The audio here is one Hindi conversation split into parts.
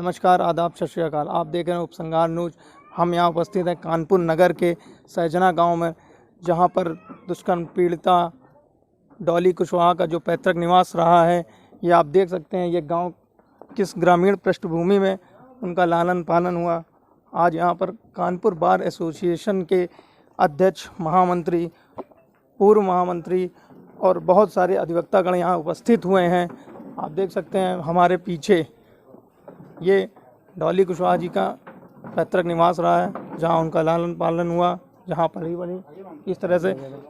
नमस्कार, आदाब, सत श्री अकाल। आप देख रहे हैं उपसंहार न्यूज। हम यहाँ उपस्थित हैं कानपुर नगर के सहजना गांव में, जहां पर दुष्कर्म पीड़िता डॉली कुशवाहा का जो पैतृक निवास रहा है, ये आप देख सकते हैं। ये गांव किस ग्रामीण पृष्ठभूमि में उनका लालन पालन हुआ। आज यहाँ पर कानपुर बार एसोसिएशन के अध्यक्ष, महामंत्री, पूर्व महामंत्री और बहुत सारे अधिवक्तागण यहाँ उपस्थित हुए हैं। आप देख सकते हैं हमारे पीछे ये डॉली कुशवाहा जी का पैतृक निवास रहा है, जहाँ उनका लालन पालन हुआ, जहाँ पली बड़ी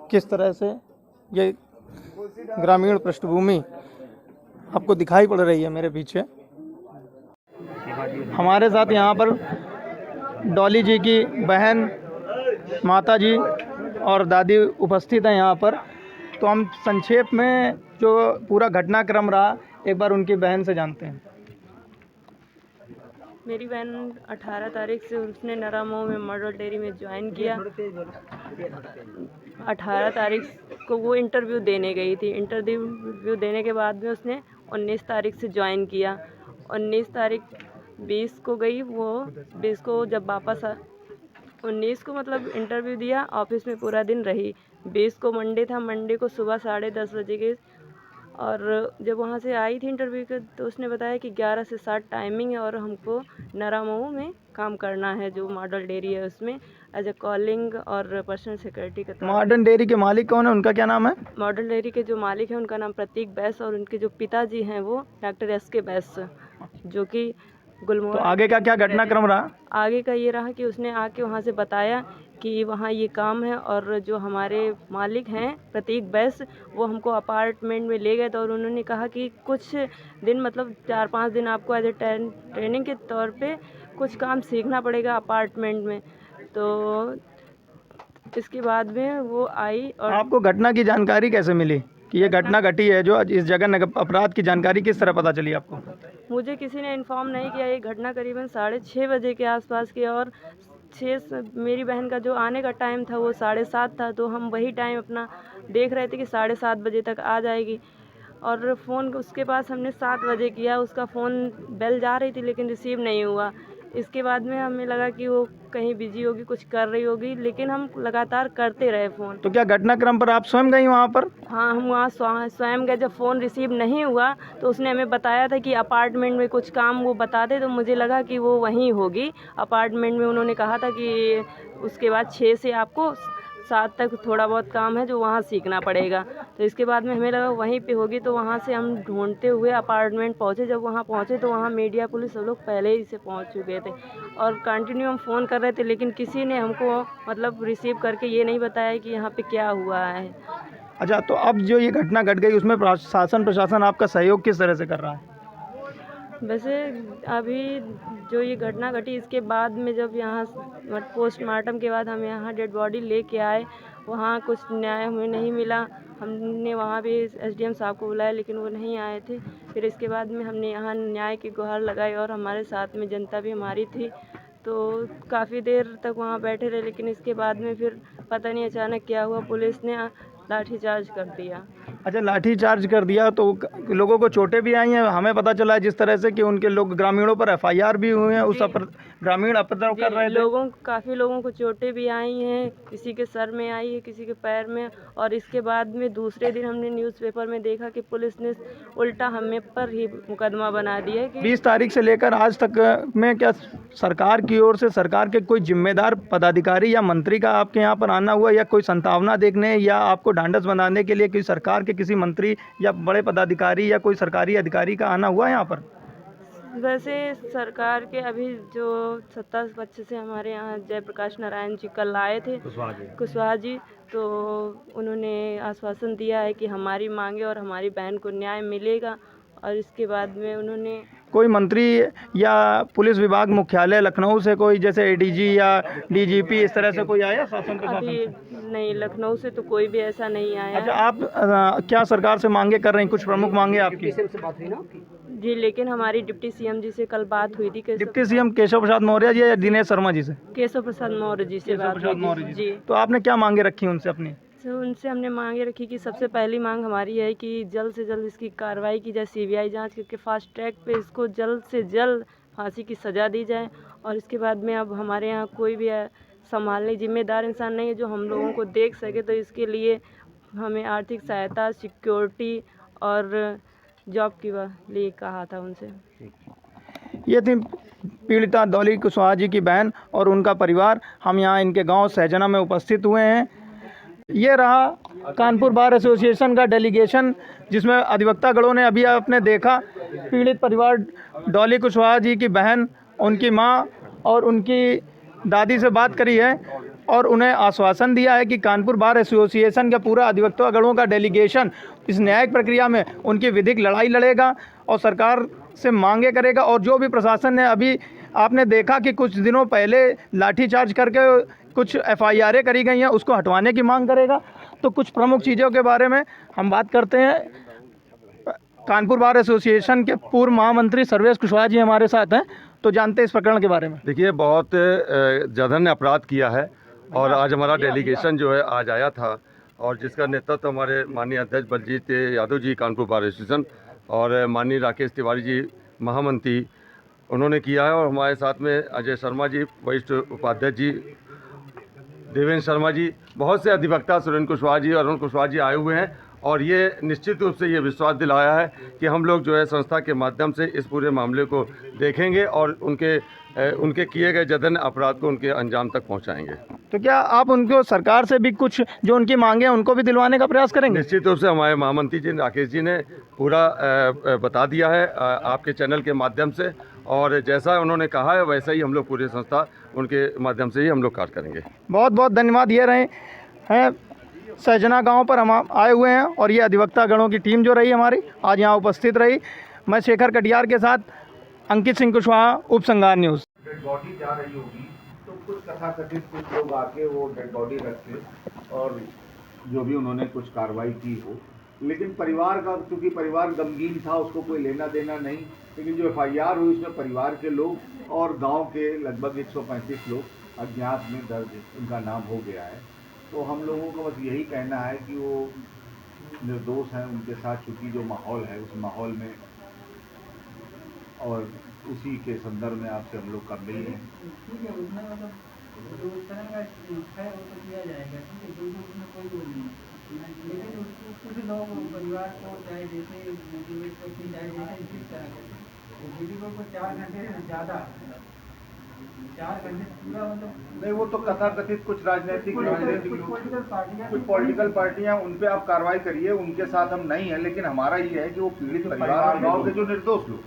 किस तरह से ये ग्रामीण पृष्ठभूमि आपको दिखाई पड़ रही है मेरे पीछे। हमारे साथ यहाँ पर डॉली जी की बहन, माता जी और दादी उपस्थित हैं यहाँ पर। तो हम संक्षेप में जो पूरा घटनाक्रम रहा, एक बार उनकी बहन से जानते हैं। मेरी बहन 18 तारीख से उसने नरामो में मॉडल डेयरी में ज्वाइन किया। 18 तारीख को वो इंटरव्यू देने गई थी। इंटरव्यू देने के बाद में उसने 19 तारीख से ज्वाइन किया। 19 तारीख 20 को गई, वो 20 को जब वापस 19 को मतलब इंटरव्यू दिया, ऑफिस में पूरा दिन रही। 20 को मंडे था, मंडे को सुबह 10:30 बजे के, और जब वहाँ से आई थी इंटरव्यू के, तो उसने बताया कि 11 से 7 टाइमिंग है और हमको नरामो में काम करना है, जो मॉडल डेयरी है उसमें एज ए कॉलिंग और पर्सनल सिक्योरिटी का। मॉडर्न डेयरी के मालिक कौन है, उनका क्या नाम है? मॉडल डेयरी के जो मालिक हैं उनका नाम प्रतीक बैस, और उनके जो पिताजी हैं वो डॉक्टर SK बैस, जो कि गुलमोहर। तो आगे का क्या घटनाक्रम रहा? आगे का ये रहा कि उसने आके वहाँ से बताया कि वहाँ ये काम है, और जो हमारे मालिक हैं प्रतीक बैस, वो हमको अपार्टमेंट में ले गए थे और उन्होंने कहा कि कुछ दिन मतलब 4-5 दिन आपको एज ए ट्रेनिंग के तौर पे कुछ काम सीखना पड़ेगा अपार्टमेंट में। तो इसके बाद में वो आई। और आपको घटना की जानकारी कैसे मिली कि ये घटना घटी है? जो इस जगह अपराध की जानकारी किस तरह पता चली आपको? मुझे किसी ने इन्फॉर्म नहीं किया। ये घटना करीबन 6:30 बजे के आसपास की, और मेरी बहन का जो आने का टाइम था वो 7:30 था। तो हम वही टाइम अपना देख रहे थे कि 7:30 बजे तक आ जाएगी। और फ़ोन उसके पास हमने 7 बजे किया, उसका फ़ोन बेल जा रही थी लेकिन रिसीव नहीं हुआ। इसके बाद में हमें लगा कि वो कहीं बिजी होगी, कुछ कर रही होगी, लेकिन हम लगातार करते रहे फ़ोन। तो क्या घटनाक्रम पर आप स्वयं गई वहाँ पर? हाँ, हम वहाँ स्वयं गए। जब फ़ोन रिसीव नहीं हुआ तो उसने हमें बताया था कि अपार्टमेंट में कुछ काम वो बता दे, तो मुझे लगा कि वो वहीं होगी अपार्टमेंट में। उन्होंने कहा था कि उसके बाद 6 से आपको 7 तक थोड़ा बहुत काम है जो वहाँ सीखना पड़ेगा। तो इसके बाद में हमें लगा वहीं पे होगी, तो वहाँ से हम ढूंढते हुए अपार्टमेंट पहुँचे। जब वहाँ पहुँचे तो वहाँ मीडिया पुलिस सब लोग पहले ही से पहुँच चुके थे, और कंटिन्यू हम फ़ोन कर रहे थे, लेकिन किसी ने हमको मतलब रिसीव करके ये नहीं बताया कि यहाँ पे क्या हुआ है। अच्छा, तो अब जो ये घटना घट गई उसमें प्रशासन आपका सहयोग किस तरह से कर रहा है? वैसे अभी जो ये घटना घटी, इसके बाद में जब यहाँ पोस्टमार्टम के बाद हम यहाँ डेड बॉडी लेके आए, वहाँ कुछ न्याय हमें नहीं मिला। हमने वहाँ भी SDM साहब को बुलाया, लेकिन वो नहीं आए थे। फिर इसके बाद में हमने यहाँ न्याय की गुहार लगाई, और हमारे साथ में जनता भी हमारी थी। तो काफ़ी देर तक वहाँ बैठे रहे, लेकिन इसके बाद में फिर पता नहीं अचानक क्या हुआ, पुलिस ने लाठीचार्ज कर दिया। अच्छा, लाठीचार्ज कर दिया तो लोगों को चोटें भी आई हैं? हमें पता चला है जिस तरह से कि उनके लोग ग्रामीणों पर FIR भी हुए हैं, उस ग्रामीण अपराध कर रहे थे। काफ़ी लोगों को चोटें भी आई हैं, किसी के सर में आई है, किसी के पैर में। और इसके बाद में दूसरे दिन हमने न्यूज़पेपर में देखा कि पुलिस ने उल्टा हमें पर ही मुकदमा बना दिया है कि 20 तारीख से लेकर आज तक में क्या सरकार की ओर से, सरकार के कोई जिम्मेदार पदाधिकारी या मंत्री का आपके यहाँ पर आना हुआ, या कोई संभावना देखने या आपको ढांढस बनाने के लिए कोई सरकार के किसी मंत्री या बड़े पदाधिकारी या कोई सरकारी अधिकारी का आना हुआ यहाँ पर? वैसे सरकार के अभी जो सत्ता पक्ष से हमारे यहाँ जयप्रकाश नारायण जी कल आए थे, कुशवाहा जी, तो उन्होंने आश्वासन दिया है कि हमारी मांगे और हमारी बहन को न्याय मिलेगा। और इसके बाद में उन्होंने कोई मंत्री या पुलिस विभाग मुख्यालय लखनऊ से कोई, जैसे ADG या DGP, इस तरह से कोई आया शासन प्रशासन अभी से? नहीं, लखनऊ से तो कोई भी ऐसा नहीं आया। अच्छा, आप क्या सरकार से मांगे कर रही हैं? कुछ प्रमुख मांगे आपकी? जी, लेकिन हमारी डिप्टी CM जी से कल बात हुई थी। डिप्टी CM केशव प्रसाद मौर्य जी या दिनेश शर्मा जी से? केशव प्रसाद मौर्य जी से बात हुई जी। तो आपने क्या मांगे रखी उनसे अपनी? तो उनसे हमने मांगे रखी कि सबसे पहली मांग हमारी है कि जल्द से जल्द इसकी कार्रवाई की जाए, CBI जांच करके फास्ट ट्रैक पे इसको जल्द से जल्द फांसी की सज़ा दी जाए। और इसके बाद में अब हमारे यहाँ कोई भी संभालने जिम्मेदार इंसान नहीं है जो हम लोगों को देख सके, तो इसके लिए हमें आर्थिक सहायता, सिक्योरिटी और जॉब के लिए कहा था उनसे। ये थी पीड़िता डॉली कुशवाहा जी की बहन और उनका परिवार। हम यहाँ इनके गांव सहजना में उपस्थित हुए हैं। ये रहा कानपुर बार एसोसिएशन का डेलीगेशन, जिसमें अधिवक्ता गणों ने अभी आपने देखा पीड़ित परिवार डॉली कुशवाहा जी की बहन, उनकी माँ और उनकी दादी से बात करी है और उन्हें आश्वासन दिया है कि कानपुर बार एसोसिएशन का पूरा अधिवक्ता गणों का डेलीगेशन इस न्यायिक प्रक्रिया में उनकी विधिक लड़ाई लड़ेगा और सरकार से मांगे करेगा। और जो भी प्रशासन ने अभी आपने देखा कि कुछ दिनों पहले लाठीचार्ज करके कुछ FIR करी गई हैं, उसको हटवाने की मांग करेगा। तो कुछ प्रमुख चीज़ों के बारे में हम बात करते हैं। कानपुर बार एसोसिएशन के पूर्व महामंत्री सर्वेश कुशवाहा जी हमारे साथ हैं, तो जानते हैं इस प्रकरण के बारे में। देखिए, बहुत जघन्य अपराध किया है और आज हमारा डेलीगेशन जो है आज आया था और जिसका नेतृत्व हमारे माननीय अध्यक्ष बलजीत यादव जी कानपुर बार एसोसिएशन और माननीय राकेश तिवारी जी महामंत्री उन्होंने किया है। और हमारे साथ में अजय शर्मा जी वरिष्ठ उपाध्यक्ष जी, देवेंद्र शर्मा जी, बहुत से अधिवक्ता सुरेंद्र कुशवाहा जी और अरुण कुशवाहा जी आए हुए हैं। और ये निश्चित रूप से ये विश्वास दिलाया है कि हम लोग जो है संस्था के माध्यम से इस पूरे मामले को देखेंगे और उनके किए गए जघन्य अपराध को उनके अंजाम तक पहुंचाएंगे। तो क्या आप उनको सरकार से भी कुछ जो उनकी मांगे हैं उनको भी दिलवाने का प्रयास करेंगे? निश्चित रूप से हमारे महामंत्री जी राकेश जी ने पूरा बता दिया है आपके चैनल के माध्यम से, और जैसा उन्होंने कहा है वैसा ही हम लोग पूरी संस्था उनके माध्यम से ही हम लोग कार्य करेंगे। बहुत बहुत धन्यवाद। ये रहे हैं सहजना गांव पर हम आए हुए हैं और ये अधिवक्ता गणों की टीम जो रही हमारी आज यहाँ उपस्थित रही। मैं शेखर कटियार के साथ अंकित सिंह कुशवाहा, उपसंगार न्यूज़। डेड बॉडी जा रही होगी तो कुछ तथाकथित कुछ लोग आके वो डेड बॉडी रखते और जो भी उन्होंने कुछ कार्रवाई की हो, लेकिन परिवार का, क्योंकि परिवार गमगीन था, उसको कोई लेना देना नहीं। लेकिन जो FIR हुई उसमें परिवार के लोग और गांव के लगभग 135 लोग अज्ञात में दर्ज उनका नाम हो गया है। तो हम लोगों को बस यही कहना है कि वो निर्दोष हैं, उनके साथ चूँकि जो माहौल है उस माहौल में और उसी के संदर्भ में आपसे हम लोग कर रही हैं। ठीक है, उसमें मतलब जो उस तरह का है वो तो किया जाएगा, ठीक है, बिल्कुल उसमें कोई वो नहीं है। लेकिन उसको भी लोग परिवार को चाहे जैसे मोटिवेट करके चाहे जैसे जिस तरह के वीडियो को 4 घंटे से ज़्यादा 4 घंटे पूरा मतलब नहीं, वो तो कथाकथित कुछ राजनीतिक कुछ पॉलिटिकल पार्टियां, उन पे आप कार्रवाई करिए, उनके साथ हम नहीं हैं। लेकिन हमारा ये है कि वो पीड़ित परिवार और गाँव के जो निर्दोष लोग,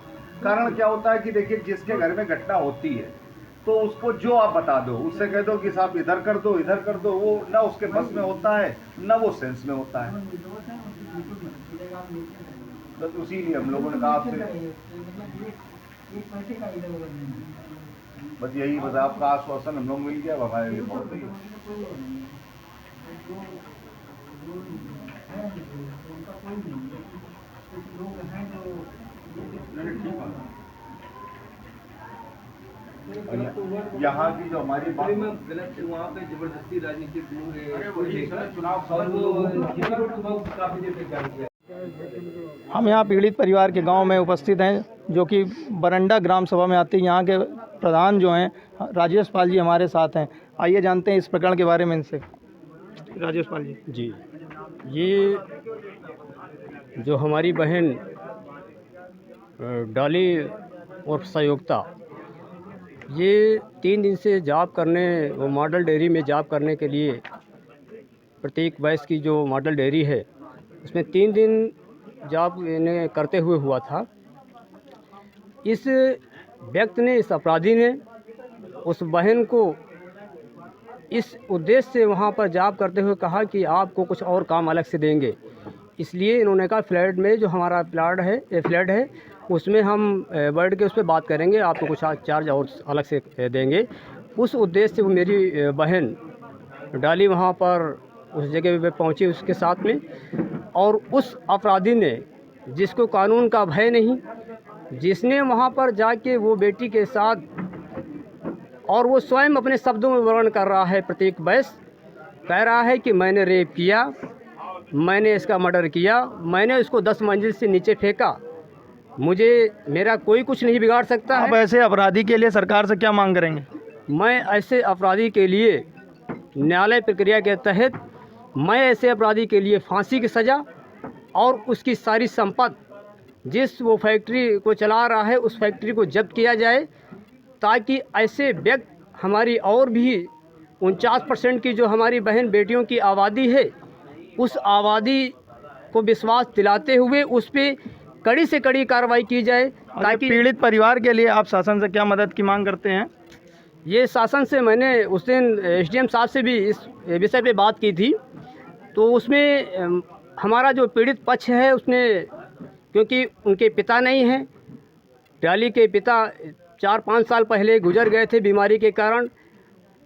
कारण क्या होता है कि देखिए जिसके घर में घटना होती है तो उसको जो आप बता दो, उससे कह दो कि साहब इधर कर दो इधर कर दो, वो ना उसके बस में होता है ना वो सेंस में होता है। बस इसीलिए हम लोगों ने कहा आपसे बस यही, बस आपका आश्वासन हम लोग मिल गया, हमारे लिए बहुत सही है। यहाँ की जो हमारी गलत है, वहाँ पे जबरदस्ती राजनीतिक लोग काफी देर तक जारी किया। हम यहाँ पीड़ित परिवार के गांव में उपस्थित हैं, जो कि बरंडा ग्राम सभा में आती है। यहाँ के प्रधान जो हैं राजेश पाल जी हमारे साथ हैं। आइए जानते हैं इस प्रकरण के बारे में इनसे। राजेश पाल जी। जी, ये जो हमारी बहन डॉली और सहयोगता, ये 3 दिन से जॉब करने, वो मॉडल डेयरी में जॉब करने के लिए, प्रत्येक बैच की जो मॉडल डेयरी है उसमें 3 दिन जॉब इन्हें करते हुए हुआ था। इस व्यक्ति ने, इस अपराधी ने उस बहन को इस उद्देश्य से वहाँ पर जॉब करते हुए कहा कि आपको कुछ और काम अलग से देंगे। इसलिए इन्होंने कहा फ्लैट में जो हमारा फ्लैट है उसमें हम वर्ड के उस पर बात करेंगे, आपको कुछ चार्ज और अलग से देंगे। उस उद्देश्य से वो मेरी बहन डाली वहाँ पर उस जगह पे पहुँची उसके साथ में, और उस अपराधी ने, जिसको कानून का भय नहीं, जिसने वहाँ पर जाके वो बेटी के साथ, और वो स्वयं अपने शब्दों में वर्णन कर रहा है, प्रत्येक बहस कह रहा है कि मैंने रेप किया, मैंने इसका मर्डर किया, मैंने उसको 10 मंजिल से नीचे फेंका, मुझे मेरा कोई कुछ नहीं बिगाड़ सकता आप है। ऐसे अपराधी के लिए सरकार से क्या मांग करेंगे? मैं ऐसे अपराधी के लिए न्यायालय प्रक्रिया के तहत मैं ऐसे अपराधी के लिए फांसी की सज़ा और उसकी सारी संपत्ति जिस वो फैक्ट्री को चला रहा है उस फैक्ट्री को जब्त किया जाए, ताकि ऐसे व्यक्ति हमारी और भी 49% की जो हमारी बहन बेटियों की आबादी है उस आबादी को विश्वास दिलाते हुए उस पर कड़ी से कड़ी कार्रवाई की जाए, ताकि पीड़ित परिवार के लिए आप शासन से क्या मदद की मांग करते हैं? ये शासन से मैंने उस दिन एसडीएम साहब से भी इस विषय पे बात की थी, तो उसमें हमारा जो पीड़ित पक्ष है उसने, क्योंकि उनके पिता नहीं हैं, डाली के पिता 4-5 साल पहले गुजर गए थे बीमारी के कारण,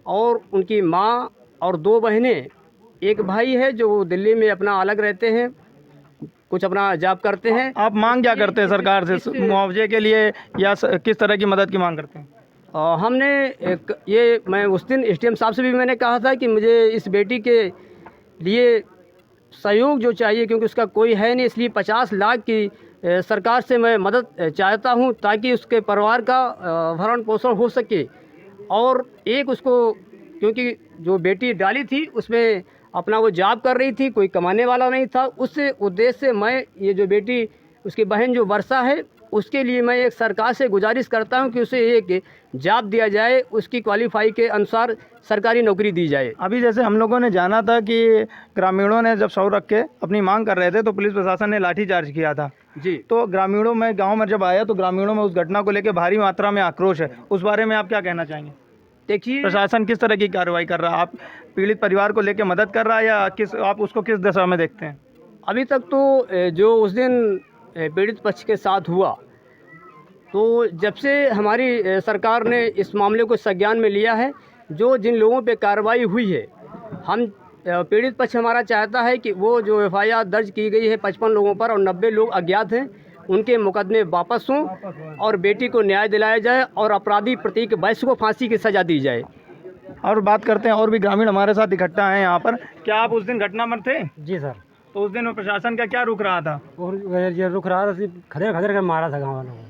और उनकी माँ और 2 बहनें, एक भाई है जो दिल्ली में अपना अलग रहते हैं, कुछ अपना जॉब करते हैं। आप मांग क्या करते हैं सरकार से, मुआवजे के लिए या किस तरह की मदद की मांग करते हैं? मैं उस दिन एसडीएम साहब से भी मैंने कहा था कि मुझे इस बेटी के लिए सहयोग जो चाहिए, क्योंकि उसका कोई है नहीं, इसलिए 50 लाख की सरकार से मैं मदद चाहता हूं, ताकि उसके परिवार का भरण पोषण हो सके। और एक उसको, क्योंकि जो बेटी डाली थी उसमें अपना वो जॉब कर रही थी, कोई कमाने वाला नहीं था, उस उद्देश्य से मैं ये जो बेटी उसकी बहन जो वर्षा है उसके लिए मैं एक सरकार से गुजारिश करता हूं कि उसे एक जॉब दिया जाए, उसकी क्वालिफाई के अनुसार सरकारी नौकरी दी जाए। अभी जैसे हम लोगों ने जाना था कि ग्रामीणों ने जब शव रख के अपनी मांग कर रहे थे तो पुलिस प्रशासन ने लाठीचार्ज किया था जी। तो ग्रामीणों में, गांव में जब आया तो ग्रामीणों में उस घटना को लेकर भारी मात्रा में आक्रोश है, उस बारे में आप क्या कहना चाहेंगे? देखिए, प्रशासन किस तरह की कार्रवाई कर रहा है? आप पीड़ित परिवार को लेकर मदद कर रहा है या आप उसको किस दशा में देखते हैं? अभी तक तो जो उस दिन पीड़ित पक्ष के साथ हुआ, तो जब से हमारी सरकार ने इस मामले को संज्ञान में लिया है, जो जिन लोगों पे कार्रवाई हुई है, हम पीड़ित पक्ष हमारा चाहता है कि वो जो एफआईआर दर्ज की गई है 55 लोगों पर और 90 लोग अज्ञात हैं, उनके मुकदमे वापस हों और बेटी को न्याय दिलाया जाए और अपराधी प्रतीक वैश्य को फांसी की सज़ा दी जाए। और बात करते हैं, और भी ग्रामीण हमारे साथ इकट्ठा हैं यहाँ पर। क्या आप उस दिन घटना में थे? जी सर। तो उस दिन प्रशासन का क्या रुख रहा था? और ये रुक रहा था, खदेड़ खदेड़ कर मारा था गाँव वालों को,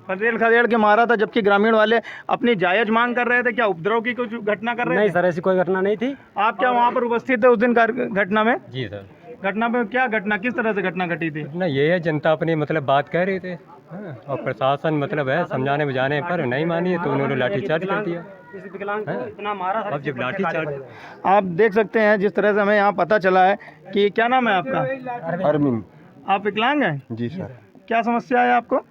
खदेड़ खदेड़ के मारा था, जबकि ग्रामीण वाले अपनी जायज मांग कर रहे थे। क्या उपद्रव की कुछ घटना कर रहे थे? नहीं सर, ऐसी कोई घटना नहीं थी। आप क्या वहाँ पर उपस्थित थे उस दिन घटना में? जी सर। घटना में क्या घटना, किस तरह से घटना घटी थी? ना ये है, जनता अपनी मतलब बात कह रही थे, हाँ, और प्रशासन मतलब है समझाने बुझाने पर नहीं मानी तो उन्होंने लाठीचार्ज कर दिया। इतना मारा अब जब लाठीचार्ज, आप देख सकते हैं जिस तरह से हमें यहाँ पता चला है कि, क्या नाम है आपका? अरविंद। आप विकलांग हैं? जी सर। क्या समस्या है आपको?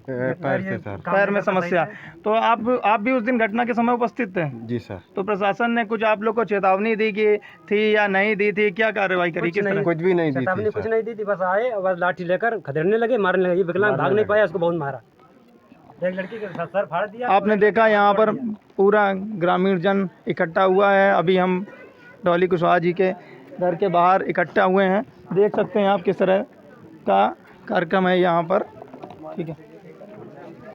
पैर से सर। पैर में समस्या। तो आप भी उस दिन घटना के समय उपस्थित थे? जी सर। तो प्रशासन ने कुछ आप लोग को चेतावनी दी कि थी या नहीं दी थी? क्या कार्रवाई करी? किस तरह? कुछ भी नहीं दी चेतावनी थी कुछ सर। नहीं दी थी, बस आए और बस लाठी लेकर खदेड़ने लगे, मारने लगे। विकलांग भाग नहीं पाया, उसको बहुत मारा, एक लड़की का सर फाड़ दिया। आपने देखा यहाँ पर पूरा ग्रामीण जन इकट्ठा हुआ है। अभी हम डॉली कुशवाहा जी के घर के बाहर इकट्ठा हुए हैं। देख सकते हैं आप किस तरह का कार्यक्रम है यहाँ पर। ठीक है।